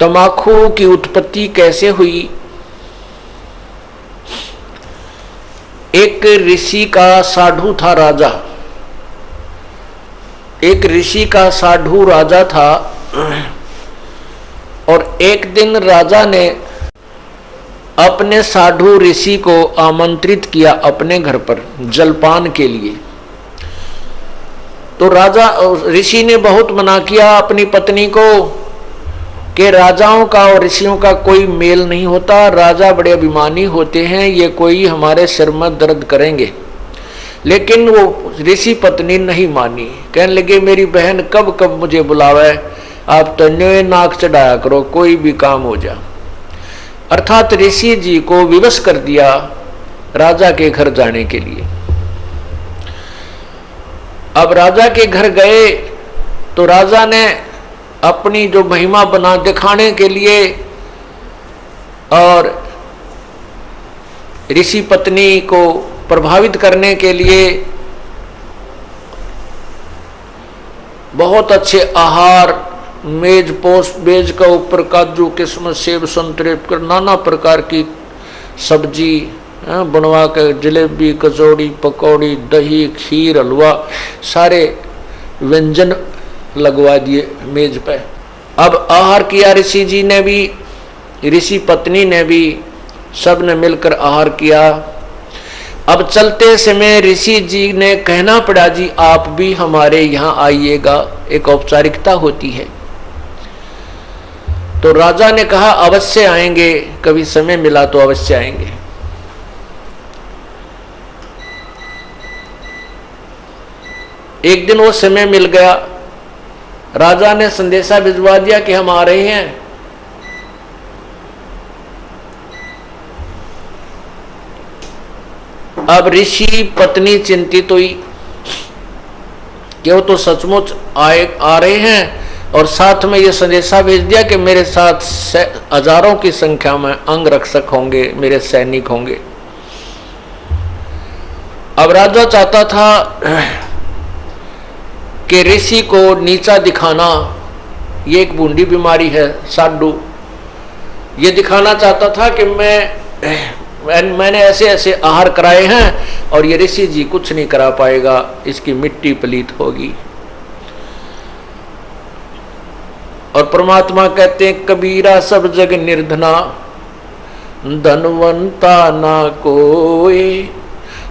तम्बाकू की उत्पत्ति कैसे हुई? एक ऋषि का साधु था राजा, एक ऋषि का साधु राजा था। और एक दिन राजा ने अपने साधु ऋषि को आमंत्रित किया अपने घर पर जलपान के लिए। तो राजा ऋषि ने बहुत मना किया अपनी पत्नी को कि राजाओं का और ऋषियों का कोई मेल नहीं होता, राजा बड़े अभिमानी होते हैं, ये कोई हमारे सिर में दर्द करेंगे। लेकिन वो ऋषि पत्नी नहीं मानी, कहने लगे मेरी बहन कब कब मुझे बुलावे, आप तन्यों नाक चढ़ाया करो, कोई भी काम हो जा। अर्थात ऋषि जी को विवश कर दिया राजा के घर जाने के लिए। अब राजा के घर गए तो राजा ने अपनी जो महिमा बना दिखाने के लिए और ऋषि पत्नी को प्रभावित करने के लिए बहुत अच्छे आहार, मेज पोस्ट मेज का ऊपर काजू किस्मत सेब संतरे नाना प्रकार की सब्जी बनवा कर, जलेबी कचौड़ी पकौड़ी दही खीर हलवा सारे व्यंजन लगवा दिए मेज पे। अब आहार किया ऋषि जी ने भी, ऋषि पत्नी ने भी, सब ने मिलकर आहार किया। अब चलते समय ऋषि जी ने कहना पड़ा जी आप भी हमारे यहाँ आइएगा, एक औपचारिकता होती है। तो राजा ने कहा अवश्य आएंगे, कभी समय मिला तो अवश्य आएंगे। एक दिन वो समय मिल गया, राजा ने संदेशा भिजवा दिया कि हम आ रहे हैं। अब ऋषि पत्नी चिंतित हुई कि वो तो सचमुच आ रहे हैं और साथ में ये संदेशा भेज दिया कि मेरे साथ हजारों की संख्या में अंगरक्षक होंगे, मेरे सैनिक होंगे। अब राजा चाहता था कि ऋषि को नीचा दिखाना, ये एक बूंदी बीमारी है साधु, ये दिखाना चाहता था कि मैंने ऐसे ऐसे आहार कराए हैं और ये ऋषि जी कुछ नहीं करा पाएगा, इसकी मिट्टी पलीत होगी। और परमात्मा कहते हैं कबीरा सब जग निर्धना, धनवंता ना कोई,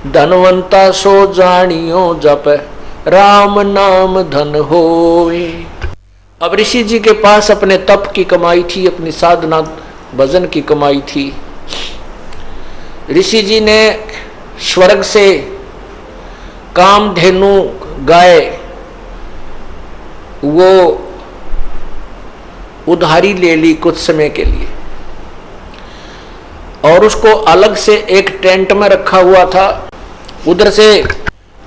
धनवंता सो जानियो जप राम नाम धन होए। अब ऋषि जी के पास अपने तप की कमाई थी, अपनी साधना भजन की कमाई थी। ऋषि जी ने स्वर्ग से कामधेनु गाय वो उधारी ले ली कुछ समय के लिए और उसको अलग से एक टेंट में रखा हुआ था। उधर से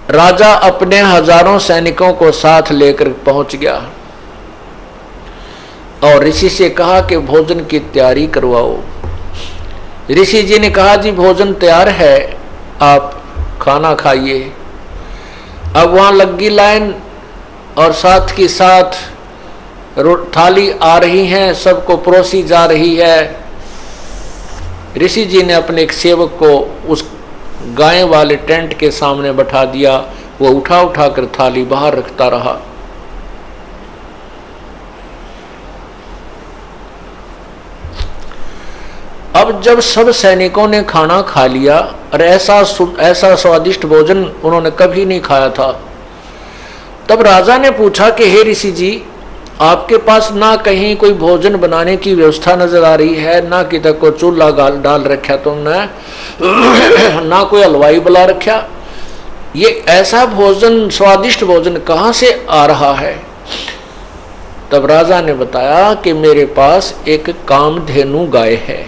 राजा अपने हजारों सैनिकों को साथ लेकर पहुंच गया और ऋषि से कहा कि भोजन की तैयारी करवाओ। ऋषि जी ने कहा जी भोजन तैयार है, आप खाना खाइए। अब वहां लगी लाइन और साथ के साथ थाली आ रही हैं, सबको परोसी जा रही है। ऋषि जी ने अपने एक सेवक को उस गाय वाले टेंट के सामने बैठा दिया, वो उठा उठा कर थाली बाहर रखता रहा। अब जब सब सैनिकों ने खाना खा लिया और ऐसा स्वादिष्ट भोजन उन्होंने कभी नहीं खाया था, तब राजा ने पूछा कि हे ऋषि जी आपके पास ना कहीं कोई भोजन बनाने की व्यवस्था नजर आ रही है, ना किधर को चूल्हा डाल रखा तुमने, ना कोई हलवाई बुला रखा, ये ऐसा भोजन स्वादिष्ट भोजन कहाँ से आ रहा है? तब राजा ने बताया कि मेरे पास एक कामधेनु गाय है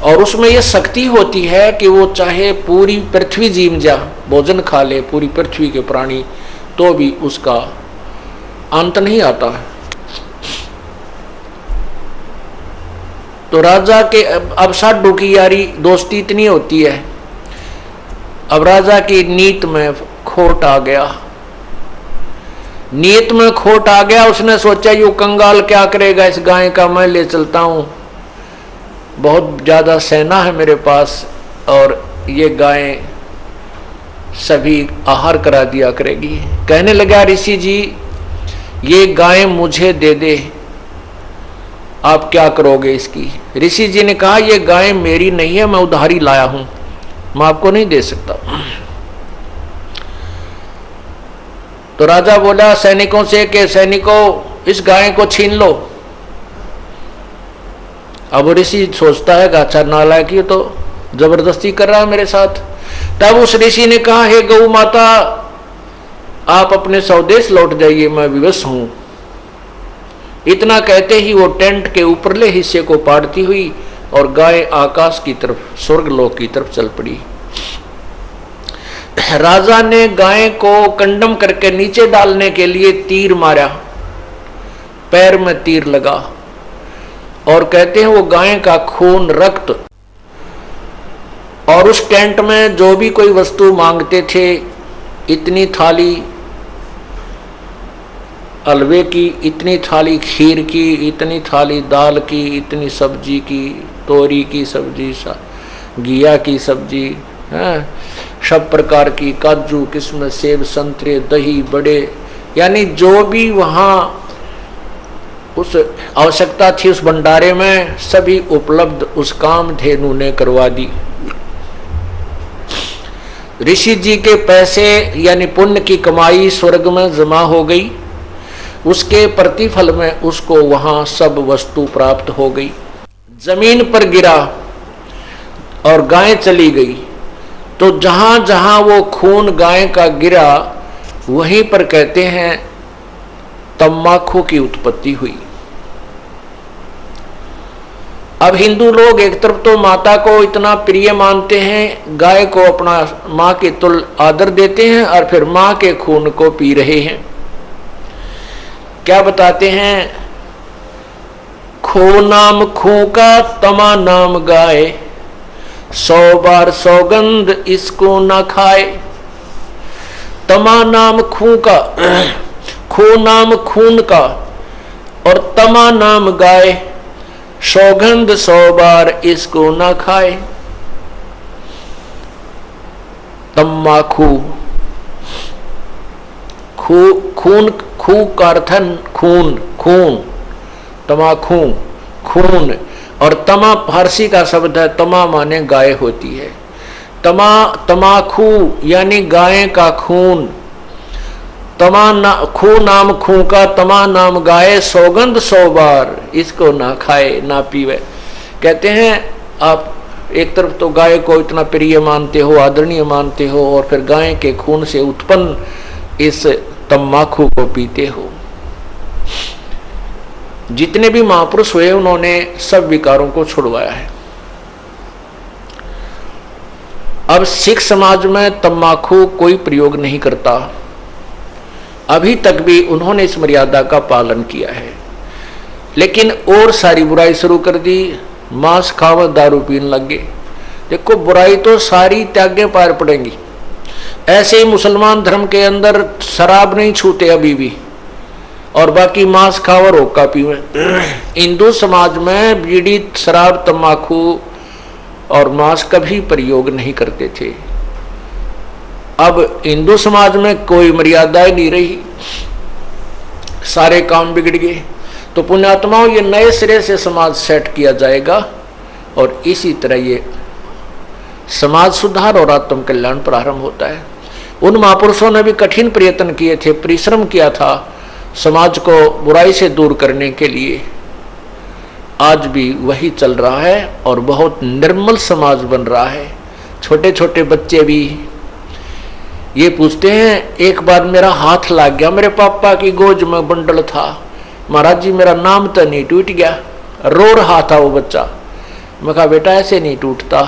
और उसमें यह शक्ति होती है कि वो चाहे पूरी पृथ्वी जीव जा भोजन खा ले, पूरी पृथ्वी के प्राणी, तो भी उसका अंत नहीं आता है। तो राजा के अब साधु की यारी दोस्ती इतनी होती है, अब राजा की नीत में खोट आ गया। नीयत में खोट आ गया, उसने सोचा यू कंगाल क्या करेगा, इस गाय का मैं ले चलता हूं, बहुत ज्यादा सेना है मेरे पास और ये गाय सभी आहार करा दिया करेगी। कहने लगा ऋषि जी ये गाय मुझे दे दे, आप क्या करोगे इसकी। ऋषि जी ने कहा ये गाय मेरी नहीं है, मैं उधारी लाया हूं, मैं आपको नहीं दे सकता। तो राजा बोला सैनिकों से कि सैनिकों इस गाय को छीन लो। अब ऋषि सोचता है कि अच्छा नालायक ये तो जबरदस्ती कर रहा है मेरे साथ। तब उस ऋषि ने कहा हे गौ माता आप अपने स्वदेश लौट जाइए, मैं विवश हूं। इतना कहते ही वो टेंट के ऊपरले हिस्से को पाड़ती हुई और गाय आकाश की तरफ, स्वर्गलोक की तरफ चल पड़ी। राजा ने गाय को कंडम करके नीचे डालने के लिए तीर मारा, पैर में तीर लगा और कहते हैं वो गाय का खून, रक्त और उस टेंट में जो भी कोई वस्तु मांगते थे, इतनी थाली हलवे की, इतनी थाली खीर की, इतनी थाली दाल की, इतनी सब्जी की, तोरी की सब्जी, घिया की सब्जी, सब प्रकार की, काजू किस्म, सेब, संतरे, दही, बड़े, यानी जो भी वहाँ उस आवश्यकता थी उस भंडारे में सभी उपलब्ध उस कामधेनु ने करवा दी। ऋषि जी के पैसे यानी पुण्य की कमाई स्वर्ग में जमा हो गई, उसके प्रतिफल में उसको वहां सब वस्तु प्राप्त हो गई। जमीन पर गिरा और गाय चली गई, तो जहां जहां वो खून गाय का गिरा वहीं पर कहते हैं तम्बाकू की उत्पत्ति हुई। अब हिंदू लोग एक तरफ तो माता को इतना प्रिय मानते हैं, गाय को अपना मां के तुल्य आदर देते हैं और फिर मां के खून को पी रहे हैं। क्या बताते हैं, खो नाम खू का तमा नाम गाय, 100 बार सौगंध इसको ना खाए। तमा नाम खू का, खू नाम खून का और तमा नाम गाय, सौगंध 100 बार इसको ना खाए। तम्बाकू, खून, खू का अर्थ है खून, खून, तमाखू, खून, और तमा फारसी का शब्द है, तमा माने गाय होती है। तमाखू यानी गाय का खून, खू नाम खू का तमा नाम गाय, सौगंध 100 बार इसको ना खाए ना पीवे। कहते हैं आप एक तरफ तो गाय को इतना प्रिय मानते हो, आदरणीय मानते हो, और फिर गाय के खून से उत्पन्न इस तम्बाकू को पीते हो। जितने भी महापुरुष हुए उन्होंने सब विकारों को छुड़वाया है। अब सिख समाज में तम्बाकू कोई प्रयोग नहीं करता, अभी तक भी उन्होंने इस मर्यादा का पालन किया है। लेकिन और सारी बुराई शुरू कर दी, मांस खावा, दारू पीने लग गए। देखो बुराई तो सारी त्यागे पार पड़ेंगी। ऐसे ही मुसलमान धर्म के अंदर शराब नहीं छूटे अभी भी, और बाकी मांस खाओ और हुक्का पीवे। हिंदू समाज में बीड़ी, शराब, तम्बाकू और मांस कभी प्रयोग नहीं करते थे। अब हिंदू समाज में कोई मर्यादा नहीं रही, सारे काम बिगड़ गए। तो पुण्यात्माओं ये नए सिरे से समाज सेट किया जाएगा और इसी तरह ये समाज सुधार और आत्म कल्याण प्रारंभ होता है। उन महापुरुषों ने भी कठिन प्रयत्न किए थे, परिश्रम किया था समाज को बुराई से दूर करने के लिए। आज भी वही चल रहा है और बहुत निर्मल समाज बन रहा है। छोटे छोटे बच्चे भी ये पूछते हैं, एक बार मेरा हाथ लग गया, मेरे पापा की गोद में बंडल था, महाराज जी मेरा नाम तो नहीं टूट गया। रो रहा था वो बच्चा। मैं कहा बेटा ऐसे नहीं टूटता,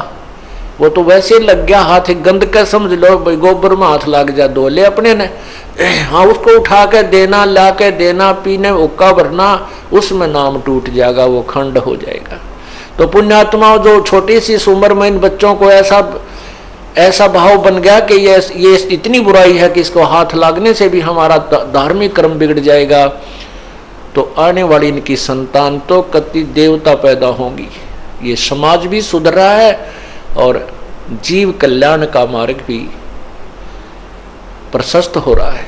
वो तो वैसे लग गया हाथ, गंद का समझ लो, भाई गोबर में हाथ लग जा, धो ले अपने ने। हाँ उसको उठा के देना, ला के देना, पीने उक्का भरना, उसमें नाम टूट जाएगा, वो खंड हो जाएगा। तो पुण्यात्माओं जो छोटी सी उम्र में इन बच्चों को ऐसा ऐसा भाव बन गया कि ये इतनी बुराई है कि इसको हाथ लागने से भी हमारा धार्मिक कर्म बिगड़ जाएगा, तो आने वाली इनकी संतान तो कति देवता पैदा होंगी। ये समाज भी सुधर रहा है और जीव कल्याण का मार्ग भी प्रशस्त हो रहा है।